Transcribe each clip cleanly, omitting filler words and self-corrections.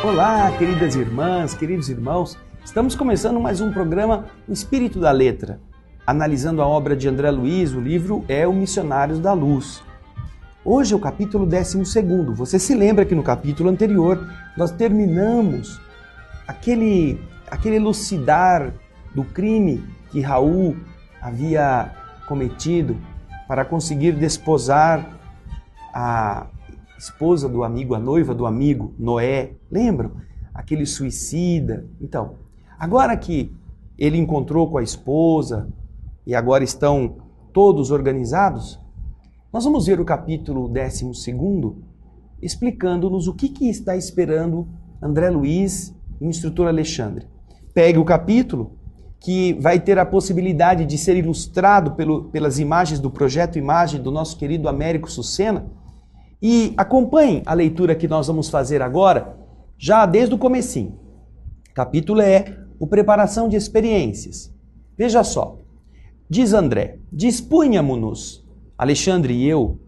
Olá, queridas irmãs, queridos irmãos. Estamos começando mais um programa O Espírito da Letra, analisando a obra de André Luiz. O livro é O Missionários da Luz. Hoje é o capítulo 12º. Você se lembra que no capítulo anterior nós terminamos aquele elucidar do crime que Raul havia cometido para conseguir desposar a esposa do amigo, a noiva do amigo, Noé. Lembram? Aquele suicida. Então, agora que ele encontrou com a esposa e agora estão todos organizados, nós vamos ver o capítulo 12º explicando-nos o que está esperando André Luiz e o instrutor Alexandre. Pegue o capítulo, que vai ter a possibilidade de ser ilustrado pelas imagens do Projeto Imagem do nosso querido Américo Sucena, e acompanhe a leitura que nós vamos fazer agora, já desde o comecinho. O capítulo é o Preparação de Experiências. Veja só, diz André: dispunhamo-nos, Alexandre e eu,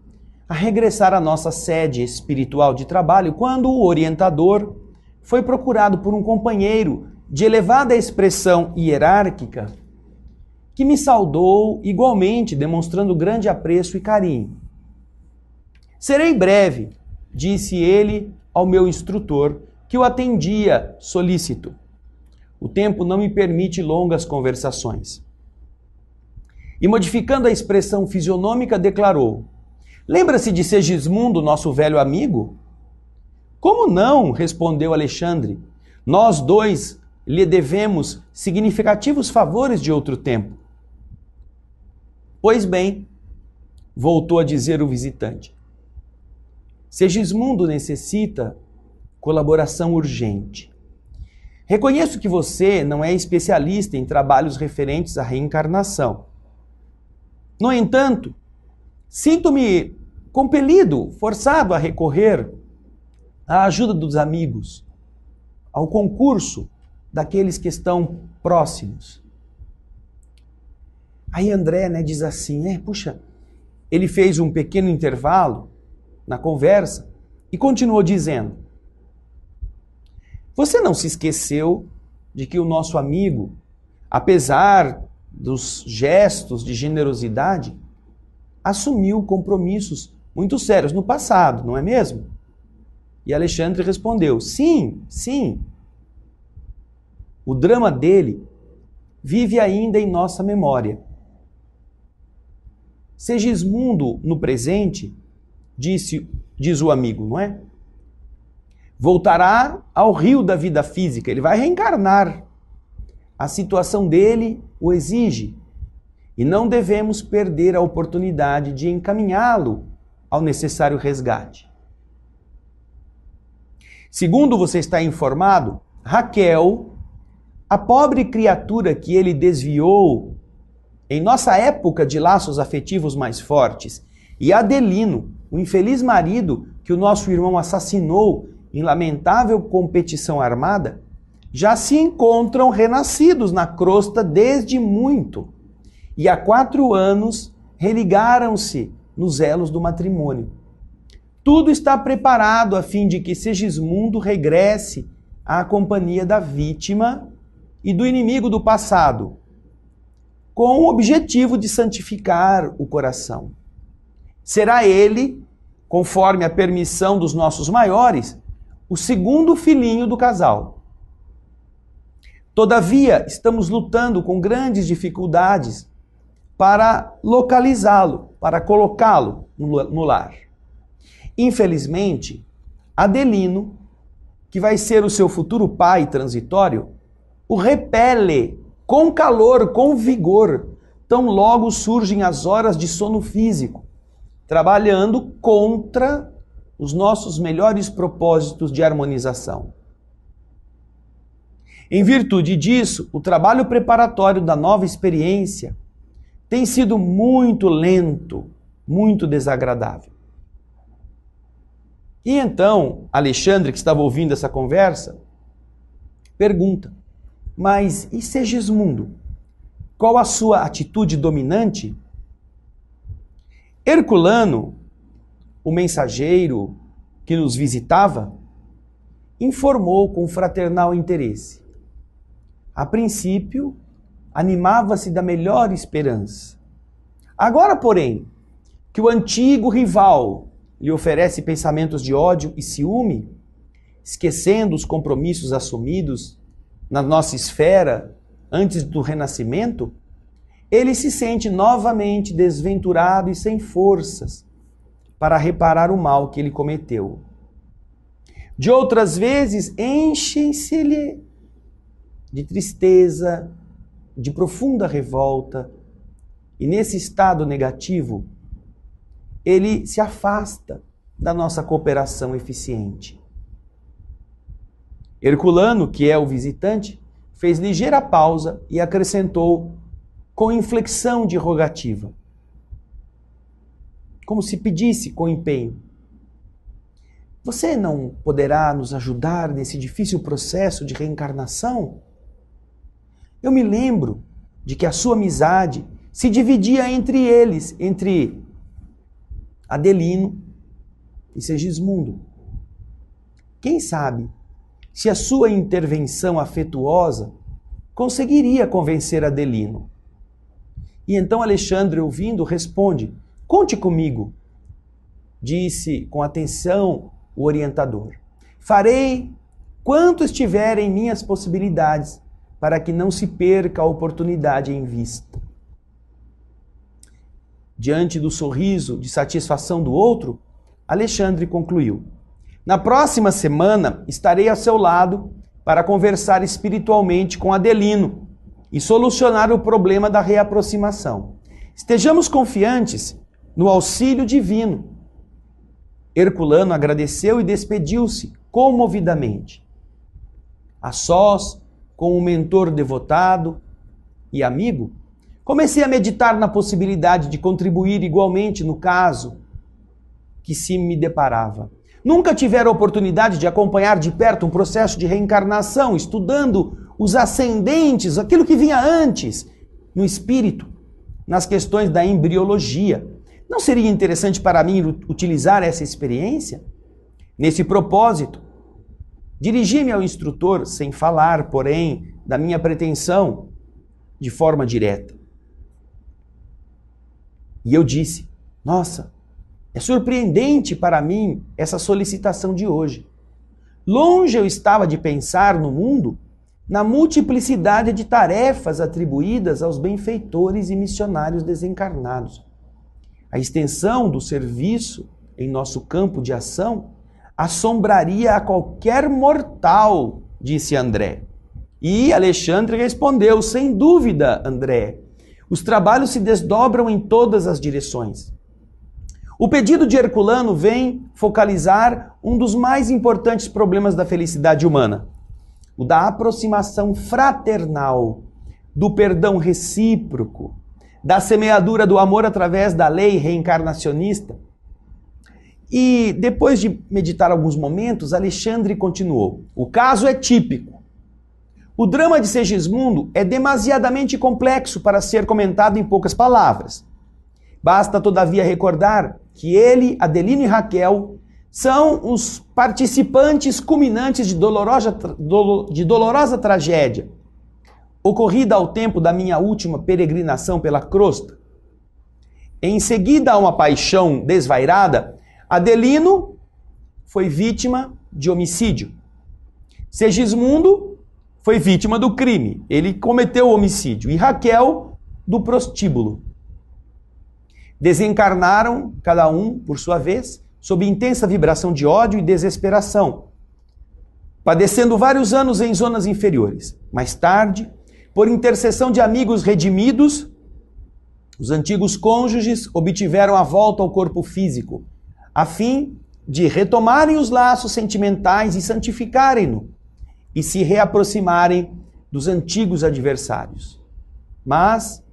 a regressar à nossa sede espiritual de trabalho quando o orientador foi procurado por um companheiro de elevada expressão hierárquica que me saudou igualmente, demonstrando grande apreço e carinho. Serei breve, disse ele ao meu instrutor, que o atendia solícito. O tempo não me permite longas conversações. E modificando a expressão fisionômica, declarou: lembra-se de Segismundo, nosso velho amigo? Como não? Respondeu Alexandre. Nós dois lhe devemos significativos favores de outro tempo. Pois bem, voltou a dizer o visitante, Segismundo necessita colaboração urgente. Reconheço que você não é especialista em trabalhos referentes à reencarnação. No entanto, sinto-me compelido, forçado a recorrer à ajuda dos amigos, ao concurso daqueles que estão próximos. Aí André, diz assim, puxa, ele fez um pequeno intervalo na conversa e continuou dizendo: você não se esqueceu de que o nosso amigo, apesar dos gestos de generosidade, assumiu compromissos muito sérios no passado, não é mesmo? E Alexandre respondeu: sim, sim. O drama dele vive ainda em nossa memória. Segismundo, no presente, diz o amigo, não é? Voltará ao rio da vida física, ele vai reencarnar. A situação dele o exige e não devemos perder a oportunidade de encaminhá-lo ao necessário resgate. Segundo você está informado, Raquel, a pobre criatura que ele desviou em nossa época de laços afetivos mais fortes, e Adelino, o infeliz marido que o nosso irmão assassinou em lamentável competição armada, já se encontram renascidos na crosta desde muito, e há 4 anos religaram-se nos elos do matrimônio. Tudo está preparado a fim de que Segismundo regresse à companhia da vítima e do inimigo do passado, com o objetivo de santificar o coração. Será ele, conforme a permissão dos nossos maiores, o segundo filhinho do casal. Todavia, estamos lutando com grandes dificuldades para localizá-lo, para colocá-lo no lar. Infelizmente, Adelino, que vai ser o seu futuro pai transitório, o repele com calor, com vigor, tão logo surgem as horas de sono físico, trabalhando contra os nossos melhores propósitos de harmonização. Em virtude disso, o trabalho preparatório da nova experiência tem sido muito lento, muito desagradável. E então, Alexandre, que estava ouvindo essa conversa, pergunta: mas e Segismundo? Qual a sua atitude dominante? Herculano, o mensageiro que nos visitava, informou com fraternal interesse. A princípio, animava-se da melhor esperança. Agora, porém, que o antigo rival lhe oferece pensamentos de ódio e ciúme, esquecendo os compromissos assumidos na nossa esfera antes do renascimento, ele se sente novamente desventurado e sem forças para reparar o mal que ele cometeu. De outras vezes, enchem-se-lhe de tristeza, de profunda revolta, e nesse estado negativo, ele se afasta da nossa cooperação eficiente. Herculano, que é o visitante, fez ligeira pausa e acrescentou com inflexão de rogativa, como se pedisse com empenho: você não poderá nos ajudar nesse difícil processo de reencarnação? Eu me lembro de que a sua amizade se dividia entre eles, entre Adelino e Segismundo. Quem sabe se a sua intervenção afetuosa conseguiria convencer Adelino. E então Alexandre, ouvindo, responde: conte comigo, disse com atenção o orientador. Farei quanto estiver em minhas possibilidades para que não se perca a oportunidade em vista. Diante do sorriso de satisfação do outro, Alexandre concluiu: na próxima semana estarei ao seu lado para conversar espiritualmente com Adelino e solucionar o problema da reaproximação. Estejamos confiantes no auxílio divino. Herculano agradeceu e despediu-se comovidamente. A sós, com o mentor devotado e amigo, comecei a meditar na possibilidade de contribuir igualmente no caso que se me deparava. Nunca tivera a oportunidade de acompanhar de perto um processo de reencarnação, estudando os ascendentes, aquilo que vinha antes, no espírito, nas questões da embriologia. Não seria interessante para mim utilizar essa experiência? Nesse propósito, dirigi-me ao instrutor, sem falar, porém, da minha pretensão, de forma direta. E eu disse: nossa, é surpreendente para mim essa solicitação de hoje. Longe eu estava de pensar no mundo na multiplicidade de tarefas atribuídas aos benfeitores e missionários desencarnados. A extensão do serviço em nosso campo de ação assombraria a qualquer mortal, disse André. E Alexandre respondeu: sem dúvida, André, os trabalhos se desdobram em todas as direções. O pedido de Herculano vem focalizar um dos mais importantes problemas da felicidade humana, o da aproximação fraternal, do perdão recíproco, da semeadura do amor através da lei reencarnacionista. E depois de meditar alguns momentos, Alexandre continuou: o caso é típico. O drama de Segismundo é demasiadamente complexo para ser comentado em poucas palavras. Basta, todavia, recordar que ele, Adelino e Raquel são os participantes culminantes de dolorosa tragédia, ocorrida ao tempo da minha última peregrinação pela crosta. Em seguida a uma paixão desvairada, Adelino foi vítima de homicídio. Segismundo foi vítima do crime, ele cometeu o homicídio. E Raquel, do prostíbulo. Desencarnaram, cada um, por sua vez, sob intensa vibração de ódio e desesperação, padecendo vários anos em zonas inferiores. Mais tarde, por intercessão de amigos redimidos, os antigos cônjuges obtiveram a volta ao corpo físico, a fim de retomarem os laços sentimentais e santificarem-no, e se reaproximarem dos antigos adversários. Mas,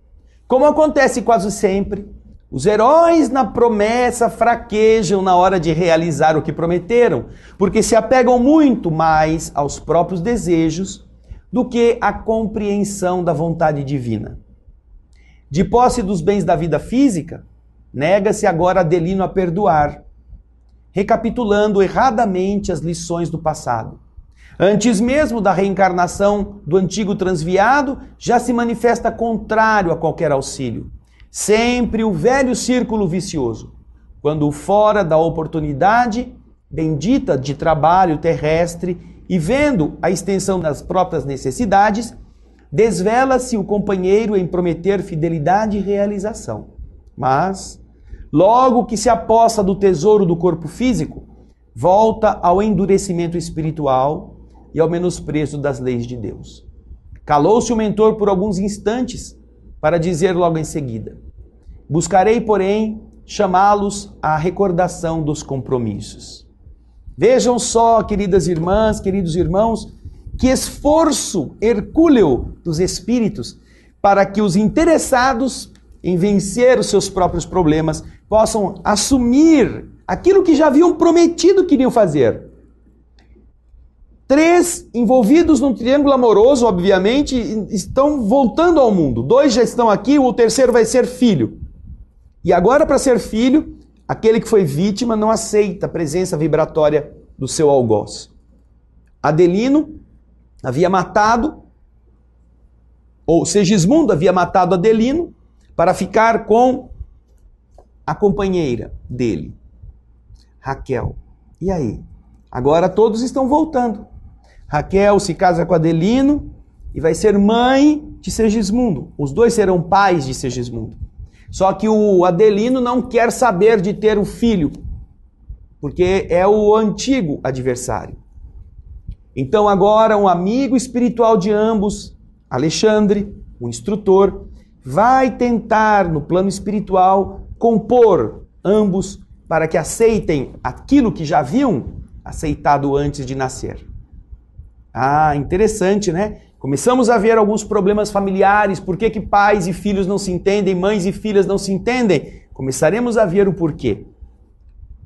como acontece quase sempre, os heróis na promessa fraquejam na hora de realizar o que prometeram, porque se apegam muito mais aos próprios desejos do que à compreensão da vontade divina. De posse dos bens da vida física, nega-se agora Adelino a perdoar, recapitulando erradamente as lições do passado. Antes mesmo da reencarnação do antigo transviado, já se manifesta contrário a qualquer auxílio. Sempre o velho círculo vicioso. Quando fora da oportunidade bendita de trabalho terrestre e vendo a extensão das próprias necessidades, desvela-se o companheiro em prometer fidelidade e realização. Mas, logo que se aposta do tesouro do corpo físico, volta ao endurecimento espiritual e ao menosprezo das leis de Deus. Calou-se o mentor por alguns instantes para dizer logo em seguida: buscarei, porém, chamá-los à recordação dos compromissos. Vejam só, queridas irmãs, queridos irmãos, que esforço hercúleo dos espíritos para que os interessados em vencer os seus próprios problemas possam assumir aquilo que já haviam prometido que iriam fazer. 3 envolvidos num triângulo amoroso, obviamente, estão voltando ao mundo. 2 já estão aqui, o terceiro vai ser filho. E agora, para ser filho, aquele que foi vítima não aceita a presença vibratória do seu algoz. Adelino havia matado, ou Segismundo havia matado Adelino para ficar com a companheira dele, Raquel. E aí? Agora todos estão voltando. Raquel se casa com Adelino e vai ser mãe de Segismundo. Os dois serão pais de Segismundo. Só que o Adelino não quer saber de ter o filho, porque é o antigo adversário. Então agora um amigo espiritual de ambos, Alexandre, o instrutor, vai tentar no plano espiritual compor ambos para que aceitem aquilo que já haviam aceitado antes de nascer. Ah, interessante, né? Começamos a ver alguns problemas familiares. Por que pais e filhos não se entendem, mães e filhas não se entendem? Começaremos a ver o porquê.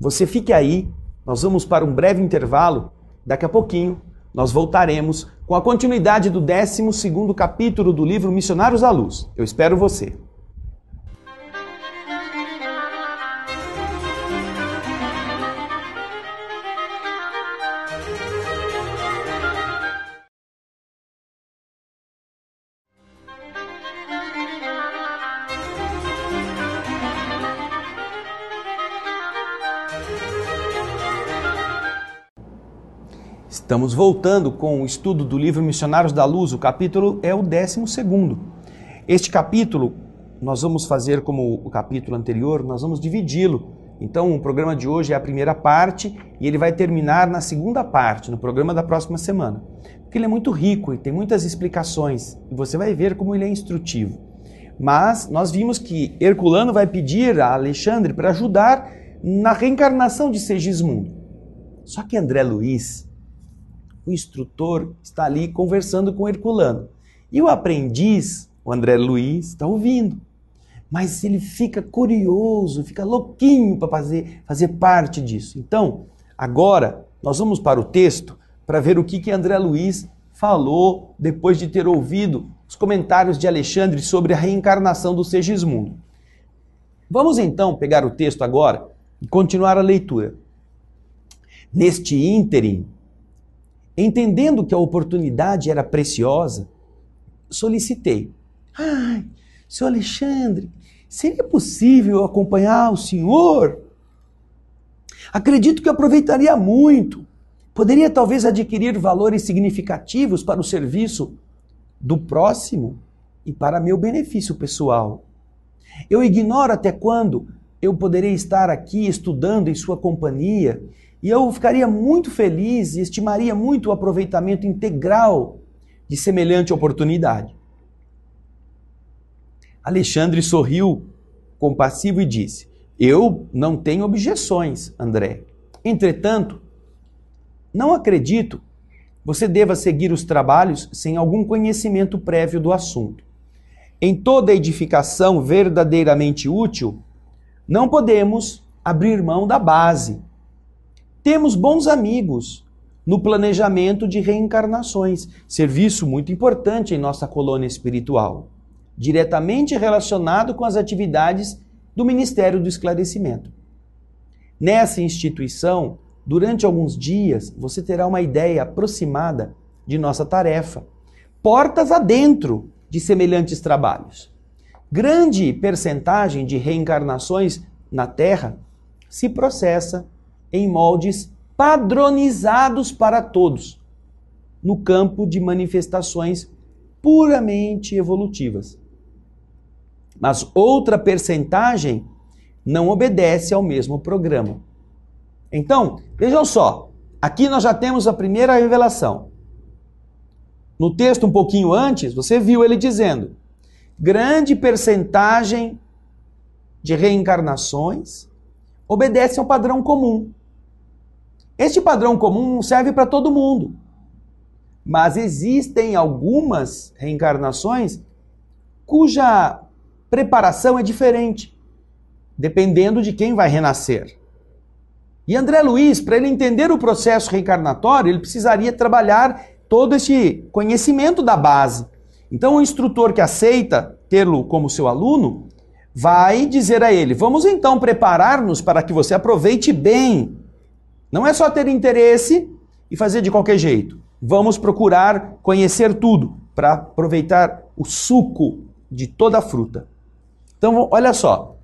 Você fique aí, nós vamos para um breve intervalo. Daqui a pouquinho nós voltaremos com a continuidade do 12º capítulo do livro Missionários da Luz. Eu espero você. Estamos voltando com o estudo do livro Missionários da Luz. O capítulo é o 12º. Este capítulo, nós vamos fazer como o capítulo anterior, nós vamos dividi-lo. Então, o programa de hoje é a primeira parte e ele vai terminar na segunda parte, no programa da próxima semana. Porque ele é muito rico e tem muitas explicações. E você vai ver como ele é instrutivo. Mas nós vimos que Herculano vai pedir a Alexandre para ajudar na reencarnação de Segismundo. Só que André Luiz, o instrutor, está ali conversando com Herculano. E o aprendiz, o André Luiz, está ouvindo. Mas ele fica curioso, fica louquinho para fazer parte disso. Então, agora, nós vamos para o texto para ver o que André Luiz falou depois de ter ouvido os comentários de Alexandre sobre a reencarnação do Segismundo. Vamos então pegar o texto agora e continuar a leitura. Neste ínterim, entendendo que a oportunidade era preciosa, solicitei: ai, seu Alexandre, seria possível acompanhar o senhor? Acredito que aproveitaria muito. Poderia talvez adquirir valores significativos para o serviço do próximo e para meu benefício pessoal. Eu ignoro até quando eu poderei estar aqui estudando em sua companhia, e eu ficaria muito feliz e estimaria muito o aproveitamento integral de semelhante oportunidade. Alexandre sorriu compassivo e disse: eu não tenho objeções, André. Entretanto, não acredito você deva seguir os trabalhos sem algum conhecimento prévio do assunto. Em toda edificação verdadeiramente útil, não podemos abrir mão da base. Temos bons amigos no planejamento de reencarnações, serviço muito importante em nossa colônia espiritual, diretamente relacionado com as atividades do Ministério do Esclarecimento. Nessa instituição, durante alguns dias, você terá uma ideia aproximada de nossa tarefa. Portas adentro de semelhantes trabalhos. Grande percentagem de reencarnações na Terra se processa em moldes padronizados para todos, no campo de manifestações puramente evolutivas. Mas outra percentagem não obedece ao mesmo programa. Então, vejam só, aqui nós já temos a primeira revelação. No texto um pouquinho antes, você viu ele dizendo: grande percentagem de reencarnações obedece ao padrão comum. Este padrão comum não serve para todo mundo. Mas existem algumas reencarnações cuja preparação é diferente, dependendo de quem vai renascer. E André Luiz, para ele entender o processo reencarnatório, ele precisaria trabalhar todo esse conhecimento da base. Então, o instrutor que aceita tê-lo como seu aluno vai dizer a ele: vamos então preparar-nos para que você aproveite bem. Não é só ter interesse e fazer de qualquer jeito. Vamos procurar conhecer tudo para aproveitar o suco de toda a fruta. Então, olha só.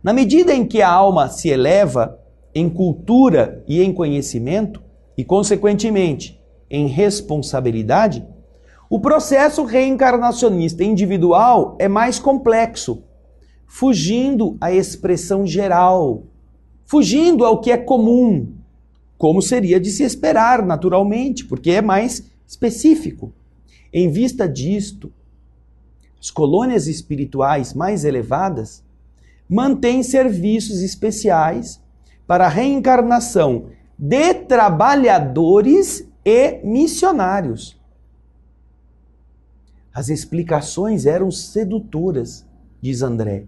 Na medida em que a alma se eleva em cultura e em conhecimento, e consequentemente em responsabilidade, o processo reencarnacionista individual é mais complexo, fugindo à expressão geral, fugindo ao que é comum, como seria de se esperar naturalmente, porque é mais específico. Em vista disto, as colônias espirituais mais elevadas mantêm serviços especiais para a reencarnação de trabalhadores e missionários. As explicações eram sedutoras, diz André,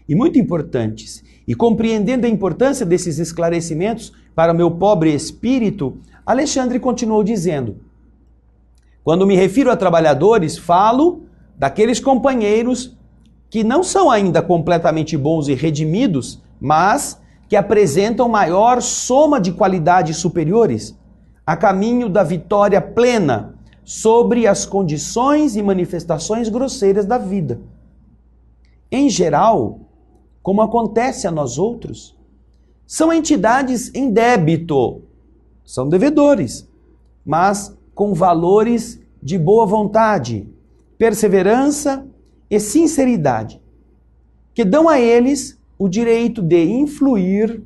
e muito importantes. E compreendendo a importância desses esclarecimentos para o meu pobre espírito, Alexandre continuou dizendo: quando me refiro a trabalhadores, falo daqueles companheiros que não são ainda completamente bons e redimidos, mas que apresentam maior soma de qualidades superiores, a caminho da vitória plena sobre as condições e manifestações grosseiras da vida. Em geral, como acontece a nós outros, são entidades em débito, são devedores, mas com valores de boa vontade, perseverança e sinceridade, que dão a eles o direito de influir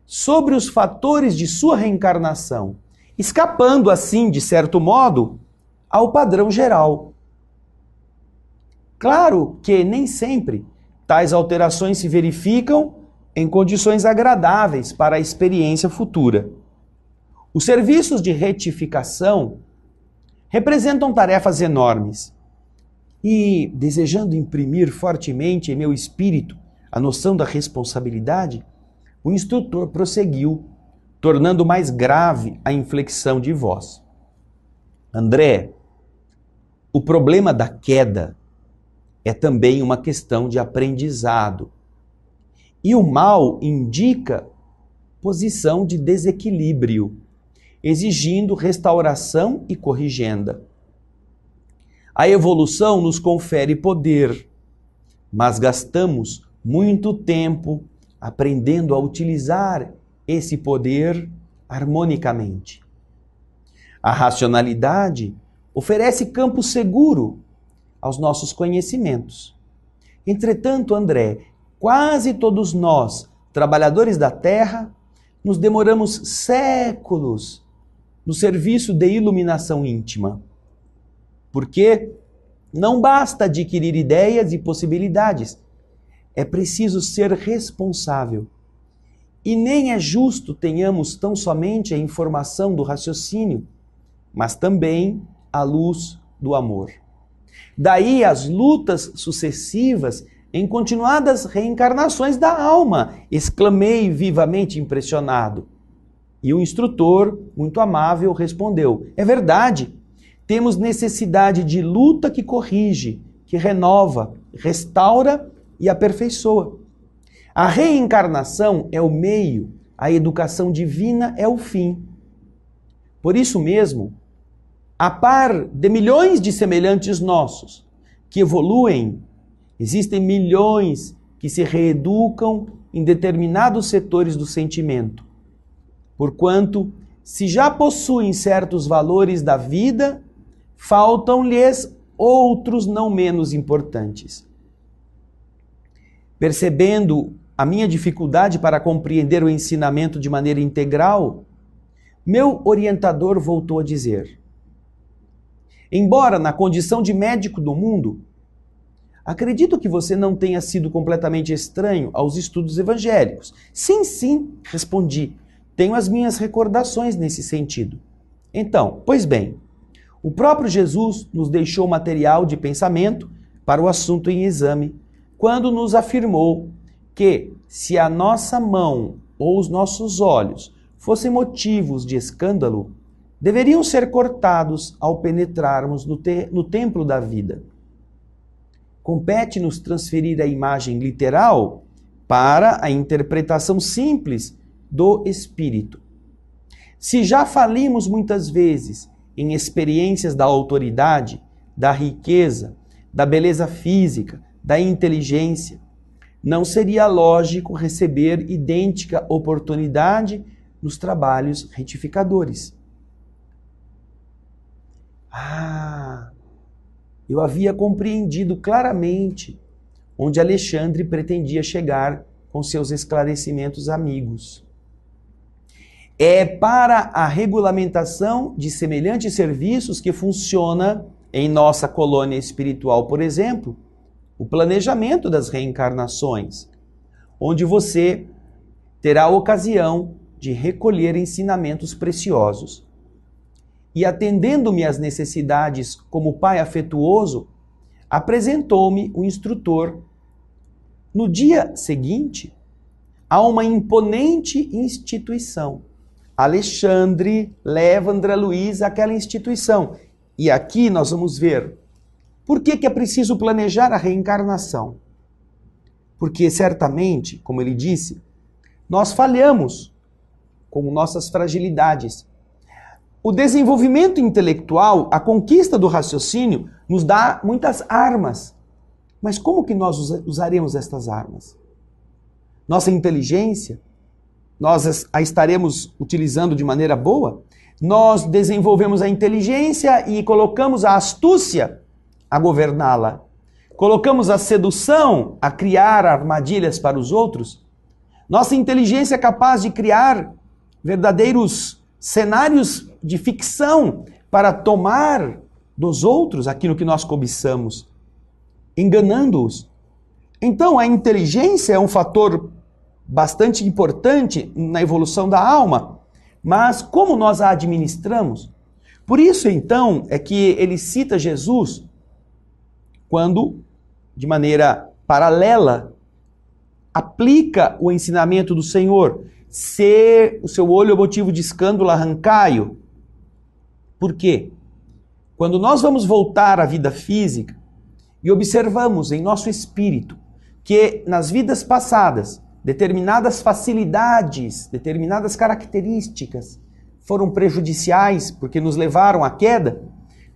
sobre os fatores de sua reencarnação, escapando assim, de certo modo, ao padrão geral. Claro que nem sempre tais alterações se verificam em condições agradáveis para a experiência futura. Os serviços de retificação representam tarefas enormes e, desejando imprimir fortemente em meu espírito a noção da responsabilidade, o instrutor prosseguiu, tornando mais grave a inflexão de voz. André, o problema da queda é também uma questão de aprendizado. E o mal indica posição de desequilíbrio, exigindo restauração e corrigenda. A evolução nos confere poder, mas gastamos muito tempo aprendendo a utilizar esse poder harmonicamente. A racionalidade oferece campo seguro aos nossos conhecimentos. Entretanto, André, quase todos nós, trabalhadores da Terra, nos demoramos séculos no serviço de iluminação íntima. Porque não basta adquirir ideias e possibilidades, é preciso ser responsável. E nem é justo tenhamos tão somente a informação do raciocínio, mas também a luz do amor. Daí as lutas sucessivas em continuadas reencarnações da alma, exclamei vivamente impressionado. E o instrutor, muito amável, respondeu: é verdade, temos necessidade de luta que corrige, que renova, restaura e aperfeiçoa. A reencarnação é o meio a educação divina é o fim. Por isso mesmo, a par de milhões de semelhantes nossos que evoluem, existem milhões que se reeducam em determinados setores do sentimento. Porquanto, se já possuem certos valores da vida, faltam-lhes outros não menos importantes. Percebendo a minha dificuldade para compreender o ensinamento de maneira integral, meu orientador voltou a dizer: embora na condição de médico do mundo, acredito que você não tenha sido completamente estranho aos estudos evangélicos. Sim, sim, respondi. Tenho as minhas recordações nesse sentido. Então, pois bem, o próprio Jesus nos deixou material de pensamento para o assunto em exame, quando nos afirmou que, se a nossa mão ou os nossos olhos fossem motivos de escândalo, deveriam ser cortados ao penetrarmos no templo da vida. Compete-nos transferir a imagem literal para a interpretação simples do Espírito. Se já falimos muitas vezes em experiências da autoridade, da riqueza, da beleza física, da inteligência, não seria lógico receber idêntica oportunidade nos trabalhos retificadores. Eu havia compreendido claramente onde Alexandre pretendia chegar com seus esclarecimentos amigos. É para a regulamentação de semelhantes serviços que funciona em nossa colônia espiritual, por exemplo, o planejamento das reencarnações, onde você terá a ocasião de recolher ensinamentos preciosos. E atendendo-me às necessidades como pai afetuoso, apresentou-me o instrutor. No dia seguinte, a uma imponente instituição. Alexandre leva André Luiz àquela instituição. E aqui nós vamos ver por que é preciso planejar a reencarnação. Porque certamente, como ele disse, nós falhamos com nossas fragilidades. O desenvolvimento intelectual, a conquista do raciocínio, nos dá muitas armas. Mas como que nós usaremos estas armas? Nossa inteligência, nós a estaremos utilizando de maneira boa? Nós desenvolvemos a inteligência e colocamos a astúcia a governá-la. Colocamos a sedução a criar armadilhas para os outros? Nossa inteligência é capaz de criar verdadeiros cenários de ficção para tomar dos outros aquilo que nós cobiçamos, enganando-os. Então, a inteligência é um fator bastante importante na evolução da alma, mas como nós a administramos? Por isso, então, é que ele cita Jesus quando, de maneira paralela, aplica o ensinamento do Senhor. Se o seu olho é motivo de escândalo, arrancai-o. Por quê? Quando nós vamos voltar à vida física e observamos em nosso espírito que nas vidas passadas determinadas facilidades, determinadas características foram prejudiciais porque nos levaram à queda,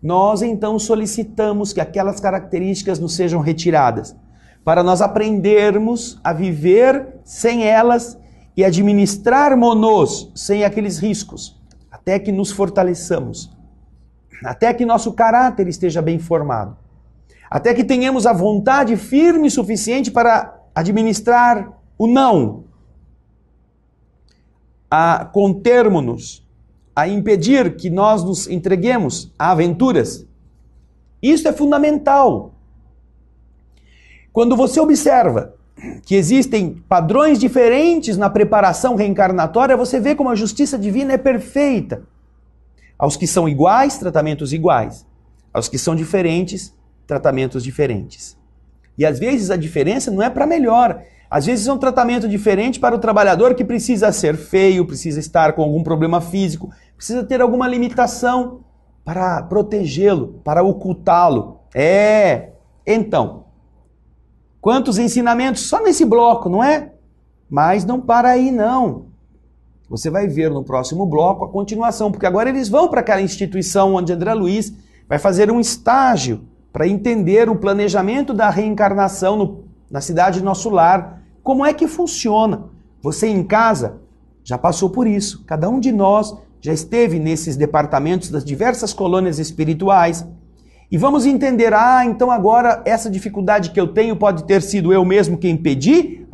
nós então solicitamos que aquelas características nos sejam retiradas, para nós aprendermos a viver sem elas e administrarmos-nos sem aqueles riscos, até que nos fortaleçamos, até que nosso caráter esteja bem formado, até que tenhamos a vontade firme e suficiente para administrar o não, a contermos-nos, a impedir que nós nos entreguemos a aventuras. Isso é fundamental. Quando você observa que existem padrões diferentes na preparação reencarnatória, você vê como a justiça divina é perfeita. Aos que são iguais, tratamentos iguais. Aos que são diferentes, tratamentos diferentes. E às vezes a diferença não é para melhor. Às vezes é um tratamento diferente para o trabalhador que precisa ser feio, precisa estar com algum problema físico, precisa ter alguma limitação para protegê-lo, para ocultá-lo. Então, quantos ensinamentos só nesse bloco, não é? Mas não para aí não. Você vai ver no próximo bloco a continuação, porque agora eles vão para aquela instituição onde André Luiz vai fazer um estágio para entender o planejamento da reencarnação na cidade Nosso Lar. Como é que funciona? Você em casa já passou por isso. Cada um de nós já esteve nesses departamentos das diversas colônias espirituais. E vamos entender, então agora essa dificuldade que eu tenho pode ter sido eu mesmo quem pedi?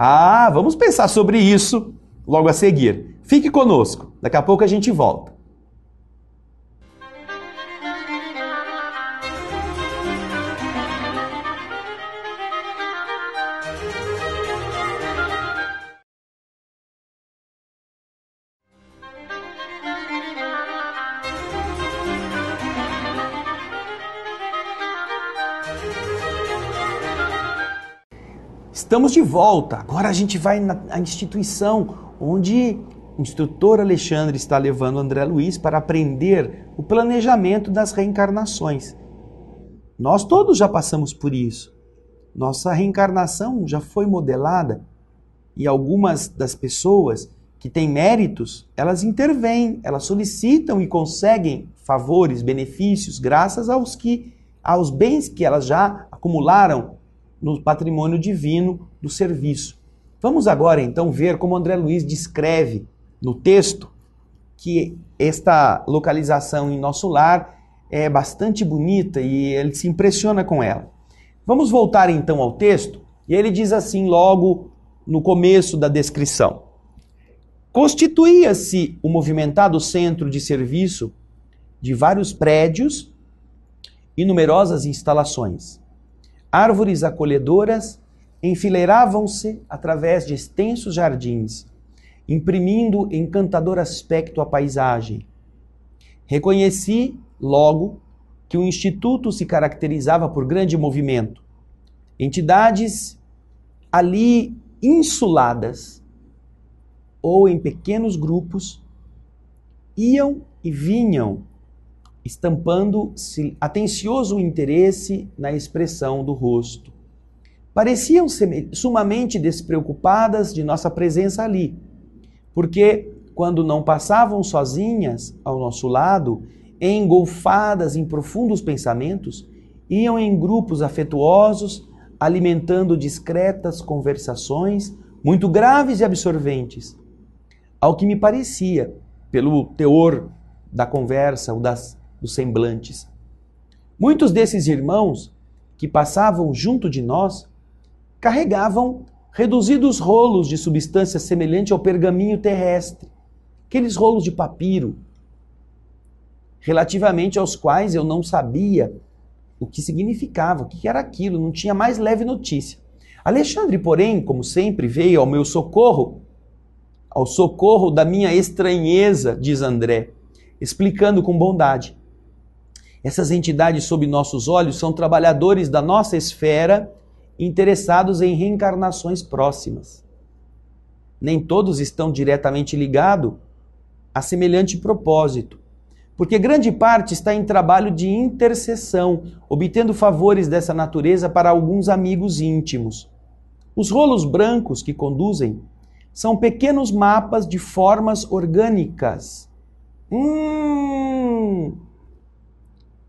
Vamos pensar sobre isso logo a seguir. Fique conosco, daqui a pouco a gente volta. Estamos de volta. Agora a gente vai na instituição onde o instrutor Alexandre está levando André Luiz para aprender o planejamento das reencarnações. Nós todos já passamos por isso. Nossa reencarnação já foi modelada e algumas das pessoas que têm méritos, elas intervêm, elas solicitam e conseguem favores, benefícios, graças aos bens que elas já acumularam no patrimônio divino do serviço. Vamos agora então ver como André Luiz descreve no texto que esta localização em Nosso Lar é bastante bonita e ele se impressiona com ela. Vamos voltar então ao texto e ele diz assim logo no começo da descrição. Constituía-se o movimentado centro de serviço de vários prédios e numerosas instalações. Árvores acolhedoras enfileiravam-se através de extensos jardins, imprimindo encantador aspecto à paisagem. Reconheci, logo, que o Instituto se caracterizava por grande movimento. Entidades ali insuladas, ou em pequenos grupos, iam e vinham, estampando-se atencioso interesse na expressão do rosto. Pareciam sumamente despreocupadas de nossa presença ali, porque, quando não passavam sozinhas ao nosso lado, engolfadas em profundos pensamentos, iam em grupos afetuosos, alimentando discretas conversações, muito graves e absorventes. Ao que me parecia, pelo teor da conversa ou dos semblantes. Muitos desses irmãos que passavam junto de nós carregavam reduzidos rolos de substância semelhante ao pergaminho terrestre, aqueles rolos de papiro, relativamente aos quais eu não sabia o que significava, o que era aquilo, não tinha mais leve notícia. Alexandre, porém, como sempre, veio ao meu socorro, ao socorro da minha estranheza, diz André, explicando com bondade. Essas entidades sob nossos olhos são trabalhadores da nossa esfera interessados em reencarnações próximas. Nem todos estão diretamente ligados a semelhante propósito, porque grande parte está em trabalho de intercessão, obtendo favores dessa natureza para alguns amigos íntimos. Os rolos brancos que conduzem são pequenos mapas de formas orgânicas.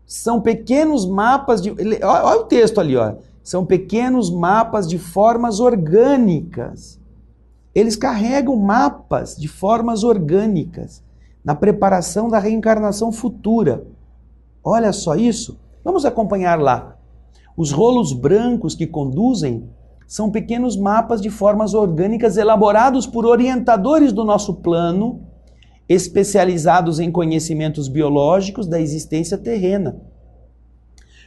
São pequenos mapas de... Olha o texto ali, ó. São pequenos mapas de formas orgânicas. Eles carregam mapas de formas orgânicas na preparação da reencarnação futura. Olha só isso. Vamos acompanhar lá. Os rolos brancos que conduzem são pequenos mapas de formas orgânicas elaborados por orientadores do nosso plano, especializados em conhecimentos biológicos da existência terrena.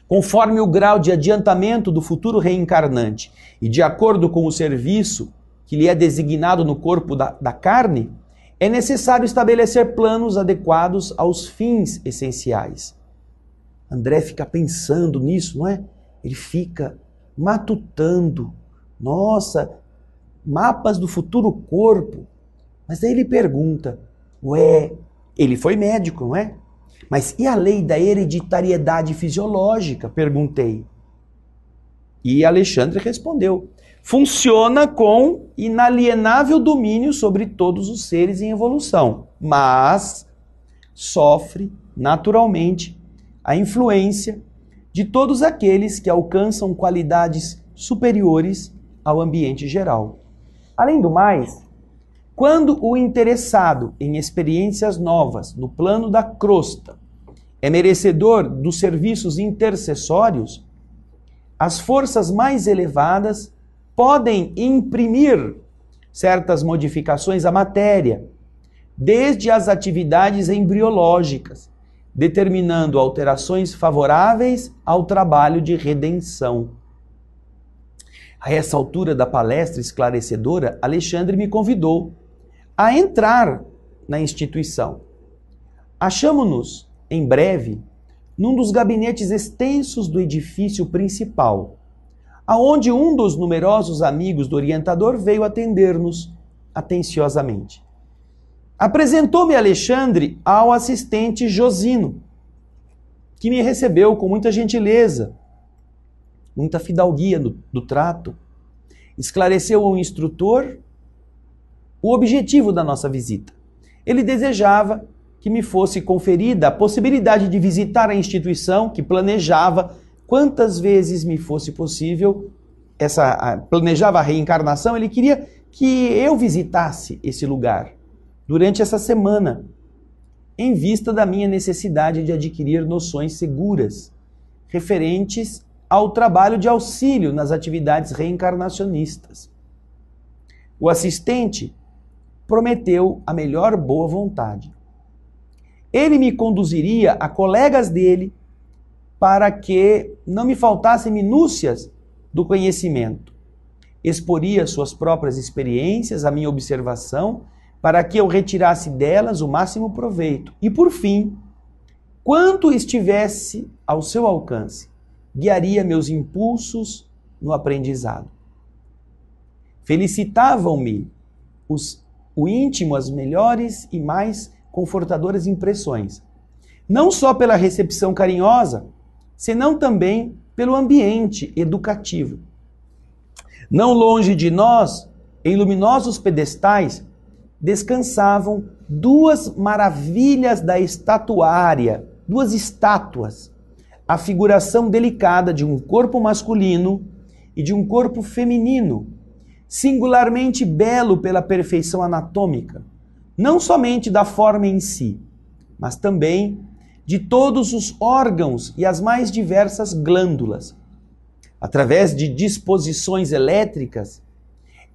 Conforme o grau de adiantamento do futuro reencarnante e de acordo com o serviço que lhe é designado no corpo da carne, é necessário estabelecer planos adequados aos fins essenciais. André fica pensando nisso, não é? Ele fica matutando. Nossa, mapas do futuro corpo. Mas aí ele pergunta, ele foi médico, não é? Mas e a lei da hereditariedade fisiológica? Perguntei. E Alexandre respondeu, funciona com inalienável domínio sobre todos os seres em evolução, mas sofre naturalmente a influência de todos aqueles que alcançam qualidades superiores ao ambiente geral. Além do mais, quando o interessado em experiências novas no plano da crosta é merecedor dos serviços intercessórios, as forças mais elevadas podem imprimir certas modificações à matéria, desde as atividades embriológicas, determinando alterações favoráveis ao trabalho de redenção. A essa altura da palestra esclarecedora, Alexandre me convidou a entrar na instituição. Achamo-nos, em breve, num dos gabinetes extensos do edifício principal, aonde um dos numerosos amigos do orientador veio atender-nos atenciosamente. Apresentou-me Alexandre ao assistente Josino, que me recebeu com muita gentileza, muita fidalguia do trato. Esclareceu ao instrutor o objetivo da nossa visita. Ele desejava que me fosse conferida a possibilidade de visitar a instituição, que planejava quantas vezes me fosse possível, planejava a reencarnação. Ele queria que eu visitasse esse lugar durante essa semana, em vista da minha necessidade de adquirir noções seguras referentes ao trabalho de auxílio nas atividades reencarnacionistas. O assistente prometeu a melhor boa vontade. Ele me conduziria a colegas dele para que não me faltassem minúcias do conhecimento. Exporia suas próprias experiências, a minha observação, para que eu retirasse delas o máximo proveito. E, por fim, quanto estivesse ao seu alcance, guiaria meus impulsos no aprendizado. Felicitavam-me o íntimo, as melhores e mais confortadoras impressões, não só pela recepção carinhosa, senão também pelo ambiente educativo. Não longe de nós, em luminosos pedestais, descansavam duas maravilhas da estatuária, duas estátuas, a figuração delicada de um corpo masculino e de um corpo feminino, singularmente belo pela perfeição anatômica, não somente da forma em si, mas também de todos os órgãos e as mais diversas glândulas. Através de disposições elétricas,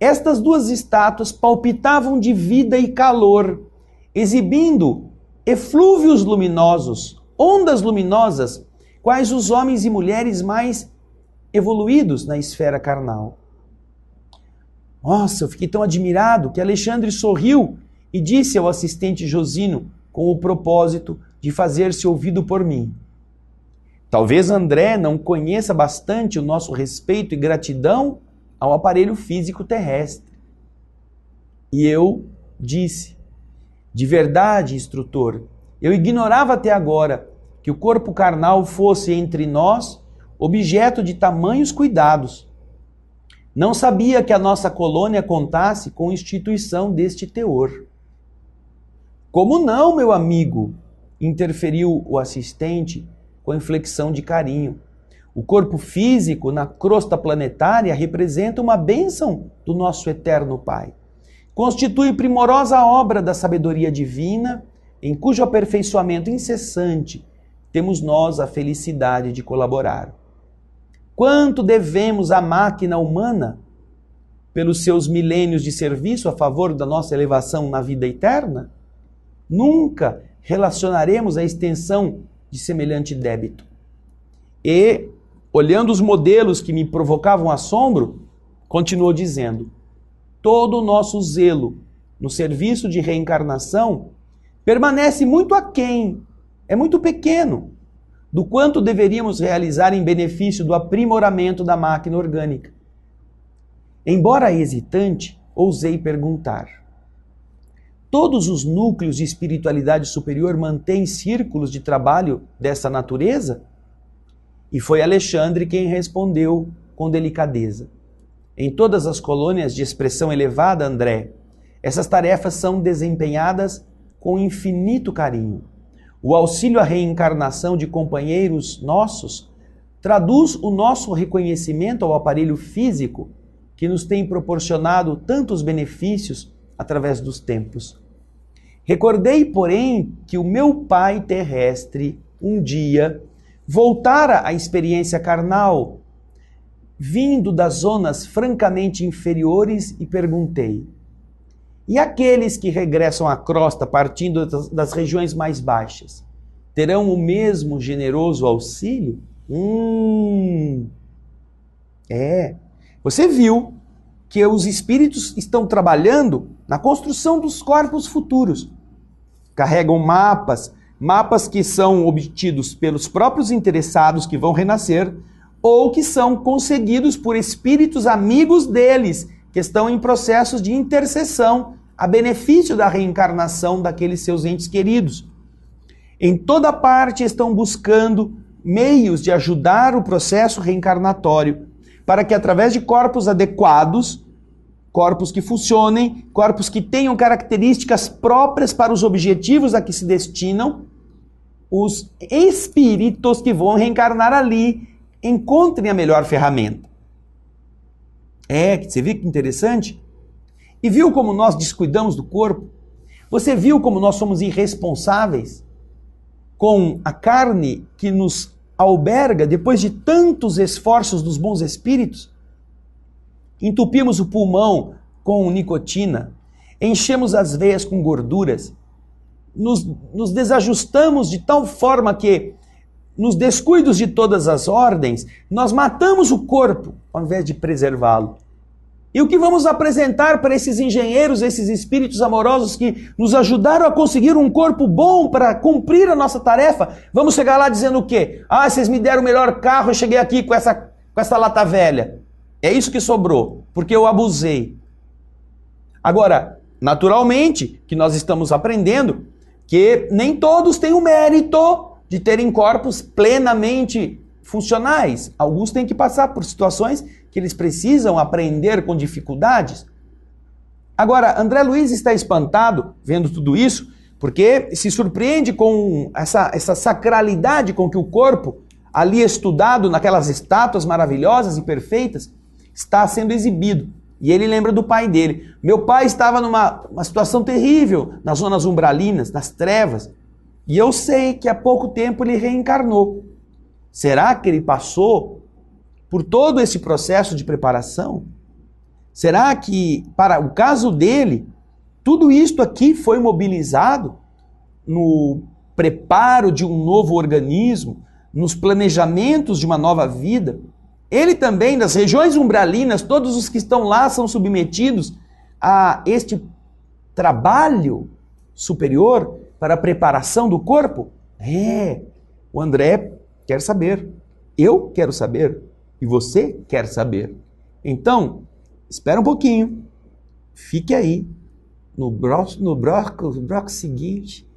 estas duas estátuas palpitavam de vida e calor, exibindo eflúvios luminosos, ondas luminosas, quais os homens e mulheres mais evoluídos na esfera carnal. Nossa, eu fiquei tão admirado que Alexandre sorriu e disse ao assistente Josino, com o propósito de fazer-se ouvido por mim: talvez André não conheça bastante o nosso respeito e gratidão ao aparelho físico terrestre. E eu disse: de verdade, instrutor, eu ignorava até agora que o corpo carnal fosse entre nós objeto de tamanhos cuidados. Não sabia que a nossa colônia contasse com instituição deste teor. Como não, meu amigo? Interferiu o assistente com inflexão de carinho. O corpo físico na crosta planetária representa uma bênção do nosso eterno Pai. Constitui primorosa obra da sabedoria divina, em cujo aperfeiçoamento incessante temos nós a felicidade de colaborar. Quanto devemos à máquina humana pelos seus milênios de serviço a favor da nossa elevação na vida eterna? Nunca relacionaremos a extensão de semelhante débito. E, olhando os modelos que me provocavam assombro, continuou dizendo: todo o nosso zelo no serviço de reencarnação permanece muito aquém, é muito pequeno, do quanto deveríamos realizar em benefício do aprimoramento da máquina orgânica. Embora hesitante, ousei perguntar: todos os núcleos de espiritualidade superior mantêm círculos de trabalho dessa natureza? E foi Alexandre quem respondeu com delicadeza: em todas as colônias de expressão elevada, André, essas tarefas são desempenhadas com infinito carinho. O auxílio à reencarnação de companheiros nossos traduz o nosso reconhecimento ao aparelho físico que nos tem proporcionado tantos benefícios através dos tempos. Recordei, porém, que o meu pai terrestre, um dia, voltara à experiência carnal, vindo das zonas francamente inferiores, e perguntei: e aqueles que regressam à crosta partindo das regiões mais baixas, terão o mesmo generoso auxílio? Você viu que os espíritos estão trabalhando na construção dos corpos futuros. Carregam mapas que são obtidos pelos próprios interessados que vão renascer, ou que são conseguidos por espíritos amigos deles, que estão em processos de intercessão a benefício da reencarnação daqueles seus entes queridos. Em toda parte estão buscando meios de ajudar o processo reencarnatório, para que através de corpos adequados, corpos que funcionem, corpos que tenham características próprias para os objetivos a que se destinam, os espíritos que vão reencarnar ali encontrem a melhor ferramenta. Você viu que interessante? E viu como nós descuidamos do corpo? Você viu como nós somos irresponsáveis com a carne que nos alberga depois de tantos esforços dos bons espíritos? Entupimos o pulmão com nicotina, enchemos as veias com gorduras, nos desajustamos de tal forma que, nos descuidos de todas as ordens, nós matamos o corpo ao invés de preservá-lo. E o que vamos apresentar para esses engenheiros, esses espíritos amorosos que nos ajudaram a conseguir um corpo bom para cumprir a nossa tarefa? Vamos chegar lá dizendo o quê? Vocês me deram o melhor carro, eu cheguei aqui com essa lata velha. É isso que sobrou, porque eu abusei. Agora, naturalmente, que nós estamos aprendendo que nem todos têm o mérito de terem corpos plenamente funcionais. Alguns têm que passar por situações que eles precisam aprender com dificuldades. Agora, André Luiz está espantado vendo tudo isso, porque se surpreende com essa sacralidade com que o corpo, ali estudado naquelas estátuas maravilhosas e perfeitas, está sendo exibido. E ele lembra do pai dele. Meu pai estava numa situação terrível, nas zonas umbralinas, nas trevas, e eu sei que há pouco tempo ele reencarnou. Será que ele passou por todo esse processo de preparação? Será que, para o caso dele, tudo isto aqui foi mobilizado no preparo de um novo organismo, nos planejamentos de uma nova vida? Ele também, das regiões umbralinas, todos os que estão lá são submetidos a este trabalho superior para a preparação do corpo? O André quer saber, eu quero saber, e você quer saber. Então, espera um pouquinho, fique aí, no bloco seguinte,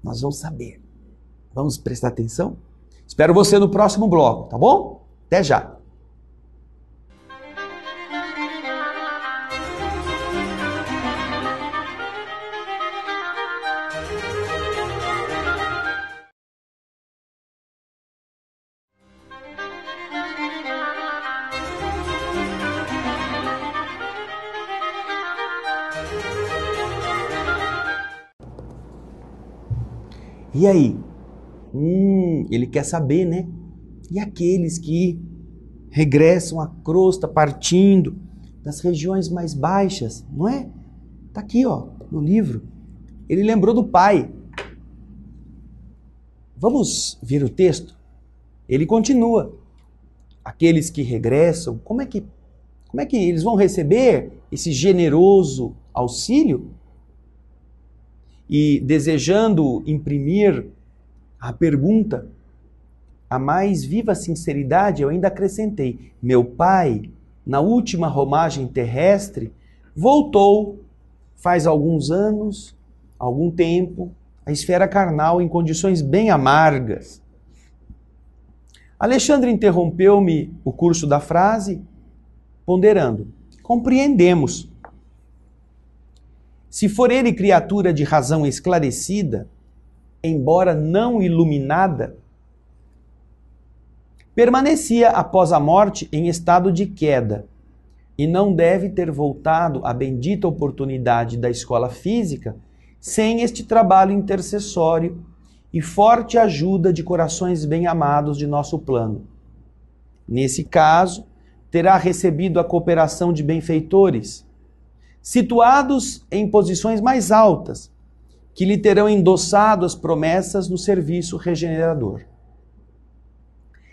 nós vamos saber. Vamos prestar atenção? Espero você no próximo bloco, tá bom? Até já! E aí? Ele quer saber, né? E aqueles que regressam à crosta partindo das regiões mais baixas, não é? Tá aqui, no livro. Ele lembrou do pai. Vamos ver o texto? Ele continua. Aqueles que regressam, como é que eles vão receber esse generoso auxílio? E desejando imprimir a pergunta, a mais viva sinceridade, eu ainda acrescentei: meu pai, na última romagem terrestre, voltou, faz alguns anos, algum tempo, à esfera carnal em condições bem amargas. Alexandre interrompeu-me o curso da frase ponderando. Compreendemos. Se for ele criatura de razão esclarecida, embora não iluminada, permanecia após a morte em estado de queda e não deve ter voltado à bendita oportunidade da escola física sem este trabalho intercessório e forte ajuda de corações bem-amados de nosso plano. Nesse caso, terá recebido a cooperação de benfeitores, situados em posições mais altas, que lhe terão endossado as promessas no serviço regenerador.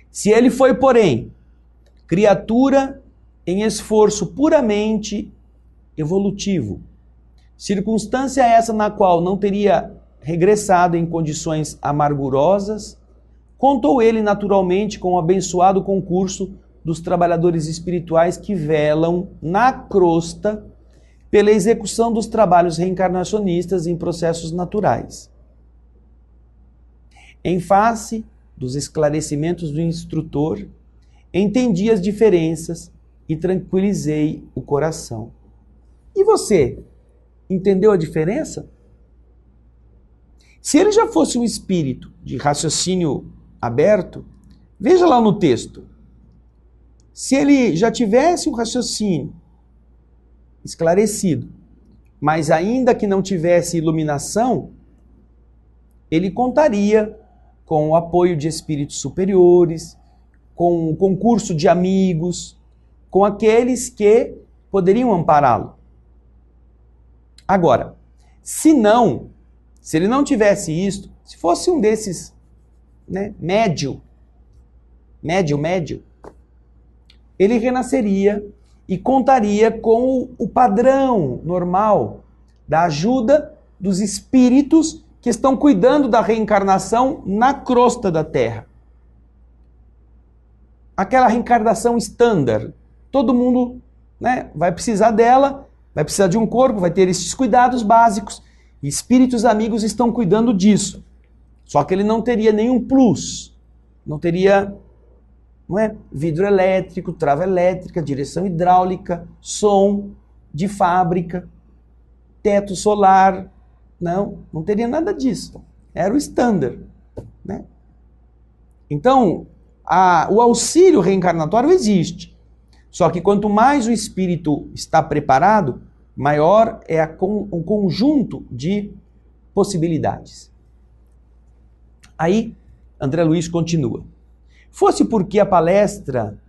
Se ele foi, porém, criatura em esforço puramente evolutivo, circunstância essa na qual não teria regressado em condições amargurosas, contou ele naturalmente com o abençoado concurso dos trabalhadores espirituais que velam na crosta pela execução dos trabalhos reencarnacionistas em processos naturais. Em face dos esclarecimentos do instrutor, entendi as diferenças e tranquilizei o coração. E você, entendeu a diferença? Se ele já fosse um espírito de raciocínio aberto, veja lá no texto. Se ele já tivesse um raciocínio esclarecido, mas ainda que não tivesse iluminação, ele contaria com o apoio de espíritos superiores, com o concurso de amigos, com aqueles que poderiam ampará-lo. Agora, se ele não tivesse isto, se fosse um desses, médio, ele renasceria e contaria com o padrão normal da ajuda dos espíritos que estão cuidando da reencarnação na crosta da Terra. Aquela reencarnação estándar. Todo mundo vai precisar dela, vai precisar de um corpo, vai ter esses cuidados básicos. E espíritos amigos estão cuidando disso. Só que ele não teria nenhum plus. Não teria vidro elétrico, trava elétrica, direção hidráulica, som de fábrica, teto solar. Não teria nada disso. Era o estándar. Então, o auxílio reencarnatório existe. Só que quanto mais o espírito está preparado, maior é o conjunto de possibilidades. Aí, André Luiz continua. Fosse porque a palestra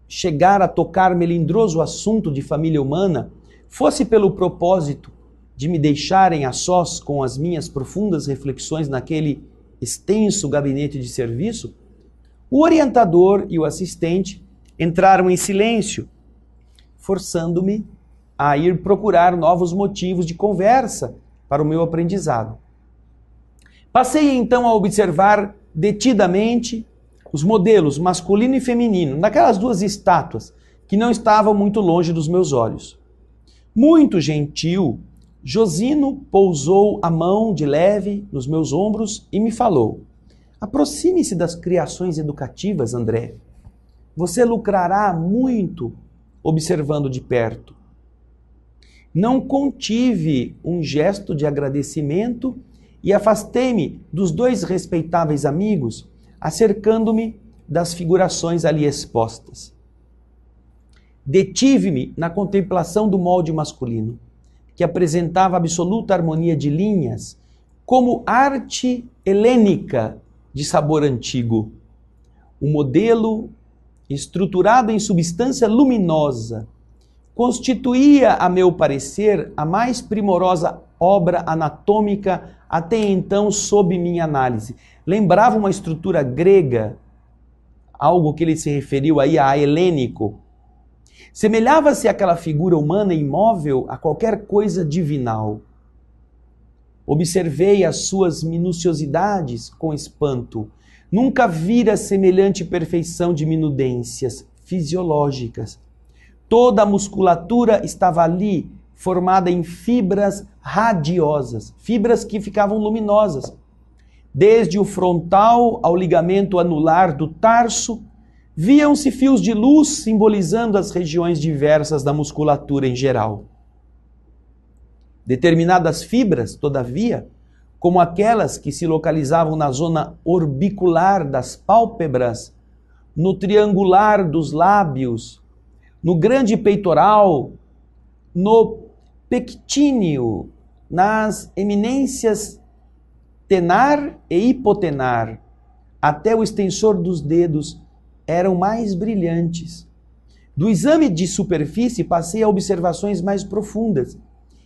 chegar a tocar melindroso assunto de família humana, fosse pelo propósito de me deixarem a sós com as minhas profundas reflexões naquele extenso gabinete de serviço, o orientador e o assistente entraram em silêncio, forçando-me a ir procurar novos motivos de conversa para o meu aprendizado. Passei então a observar detidamente os modelos masculino e feminino, naquelas duas estátuas que não estavam muito longe dos meus olhos. Muito gentil, Josino pousou a mão de leve nos meus ombros e me falou: aproxime-se das criações educativas, André. Você lucrará muito observando de perto. Não contive um gesto de agradecimento e afastei-me dos dois respeitáveis amigos, acercando-me das figurações ali expostas. Detive-me na contemplação do molde masculino, que apresentava absoluta harmonia de linhas, como arte helênica de sabor antigo. O modelo, estruturado em substância luminosa, constituía, a meu parecer, a mais primorosa obra anatômica até então sob minha análise. Lembrava uma estrutura grega, algo que ele se referiu aí a helênico. Semelhava-se àquela figura humana imóvel a qualquer coisa divinal. Observei as suas minuciosidades com espanto. Nunca vira semelhante perfeição de minudências fisiológicas. Toda a musculatura estava ali, formada em fibras radiosas, fibras que ficavam luminosas. Desde o frontal ao ligamento anular do tarso, Viam-se fios de luz simbolizando as regiões diversas da musculatura em geral. Determinadas fibras, todavia, como aquelas que se localizavam na zona orbicular das pálpebras, no triangular dos lábios, no grande peitoral, no pectíneo, nas eminências tenar e hipotenar, até o extensor dos dedos, eram mais brilhantes. Do exame de superfície passei a observações mais profundas,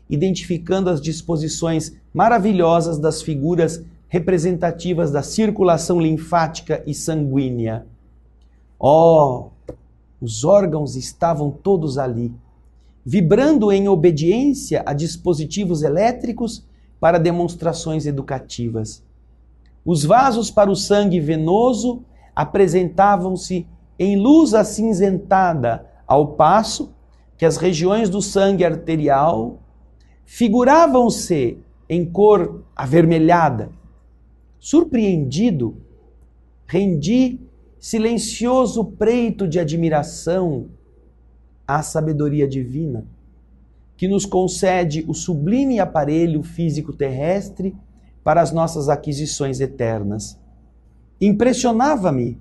identificando as disposições maravilhosas das figuras representativas da circulação linfática e sanguínea. Oh, os órgãos estavam todos ali, vibrando em obediência a dispositivos elétricos para demonstrações educativas. Os vasos para o sangue venoso apresentavam-se em luz acinzentada, ao passo que as regiões do sangue arterial figuravam-se em cor avermelhada. Surpreendido, rendi silencioso preito de admiração à sabedoria divina, que nos concede o sublime aparelho físico terrestre para as nossas aquisições eternas. Impressionava-me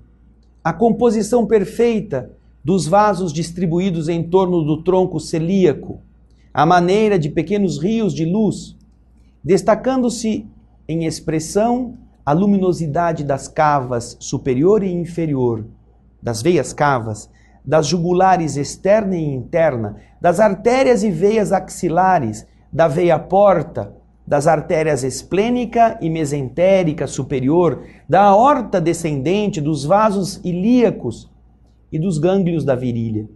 a composição perfeita dos vasos distribuídos em torno do tronco celíaco, à maneira de pequenos rios de luz, destacando-se em expressão a luminosidade das cavas superior e inferior, das veias cavas, das jugulares externa e interna, das artérias e veias axilares, da veia porta, das artérias esplênica e mesentérica superior, da aorta descendente, dos vasos ilíacos e dos gânglios da virilha.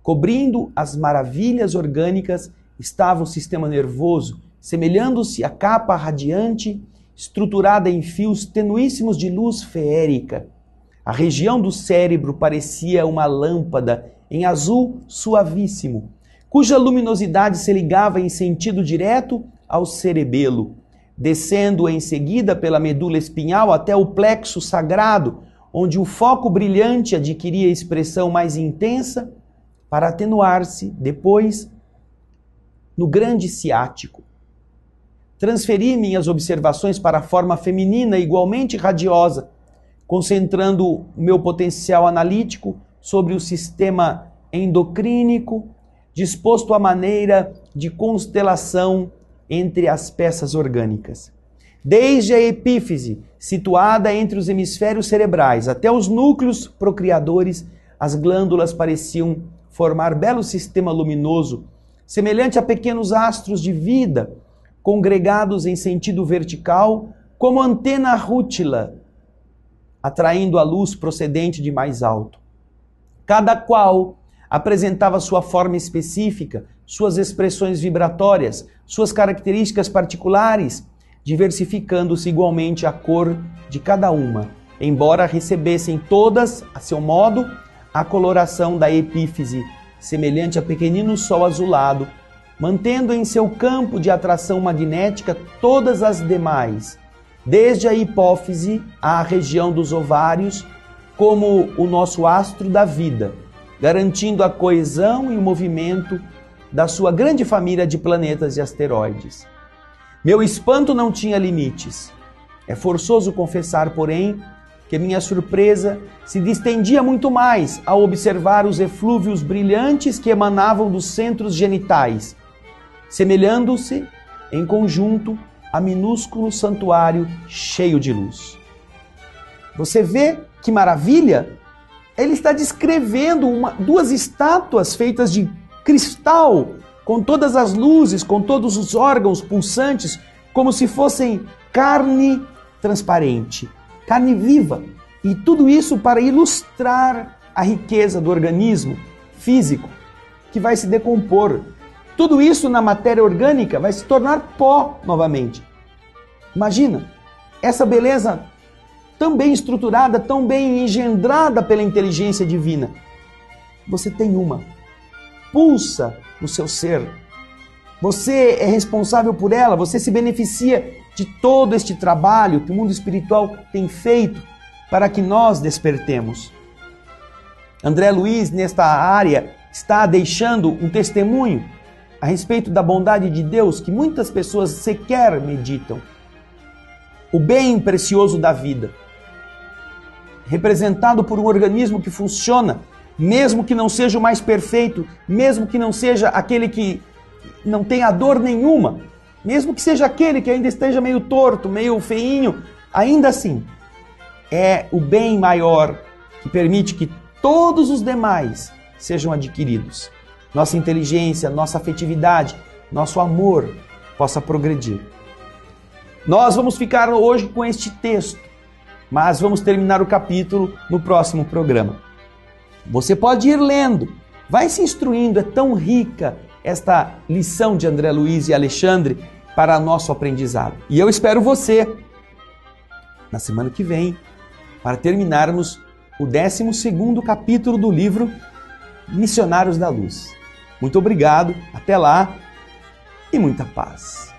Cobrindo as maravilhas orgânicas estava o sistema nervoso, semelhando-se à capa radiante, estruturada em fios tenuíssimos de luz feérica. A região do cérebro parecia uma lâmpada em azul suavíssimo, cuja luminosidade se ligava em sentido direto ao cerebelo, descendo em seguida pela medula espinhal até o plexo sagrado, onde o foco brilhante adquiria expressão mais intensa para atenuar-se depois no grande ciático. Transferi minhas observações para a forma feminina igualmente radiosa, concentrando o meu potencial analítico sobre o sistema endocrínico, disposto à maneira de constelação entre as peças orgânicas. Desde a epífise, situada entre os hemisférios cerebrais, até os núcleos procriadores, as glândulas pareciam formar belo sistema luminoso, semelhante a pequenos astros de vida, congregados em sentido vertical, como antena rútila, atraindo a luz procedente de mais alto. Cada qual apresentava sua forma específica, suas expressões vibratórias, suas características particulares, diversificando-se igualmente a cor de cada uma, embora recebessem todas, a seu modo, a coloração da epífise, semelhante a pequenino sol azulado, mantendo em seu campo de atração magnética todas as demais, desde a hipófise à região dos ovários, como o nosso astro da vida, garantindo a coesão e o movimento da sua grande família de planetas e asteroides. Meu espanto não tinha limites. É forçoso confessar, porém, que minha surpresa se distendia muito mais ao observar os eflúvios brilhantes que emanavam dos centros genitais, semelhando-se, em conjunto, a minúsculo santuário cheio de luz. Você vê que maravilha? Ele está descrevendo duas estátuas feitas de cristal, com todas as luzes, com todos os órgãos pulsantes, como se fossem carne transparente, carne viva. E tudo isso para ilustrar a riqueza do organismo físico, que vai se decompor. Tudo isso na matéria orgânica vai se tornar pó novamente. Imagina, essa beleza tão bem estruturada, tão bem engendrada pela inteligência divina. Você tem uma. Pulsa no seu ser. Você é responsável por ela, você se beneficia de todo este trabalho que o mundo espiritual tem feito para que nós despertemos. André Luiz, nesta área, está deixando um testemunho a respeito da bondade de Deus que muitas pessoas sequer meditam. O bem precioso da vida, representado por um organismo que funciona, mesmo que não seja o mais perfeito, mesmo que não seja aquele que não tenha dor nenhuma, mesmo que seja aquele que ainda esteja meio torto, meio feinho, ainda assim, é o bem maior que permite que todos os demais sejam adquiridos. Nossa inteligência, nossa afetividade, nosso amor possa progredir. Nós vamos ficar hoje com este texto, mas vamos terminar o capítulo no próximo programa. Você pode ir lendo, vai se instruindo, é tão rica esta lição de André Luiz e Alexandre para nosso aprendizado. E eu espero você na semana que vem para terminarmos o 12º capítulo do livro Missionários da Luz. Muito obrigado, até lá e muita paz.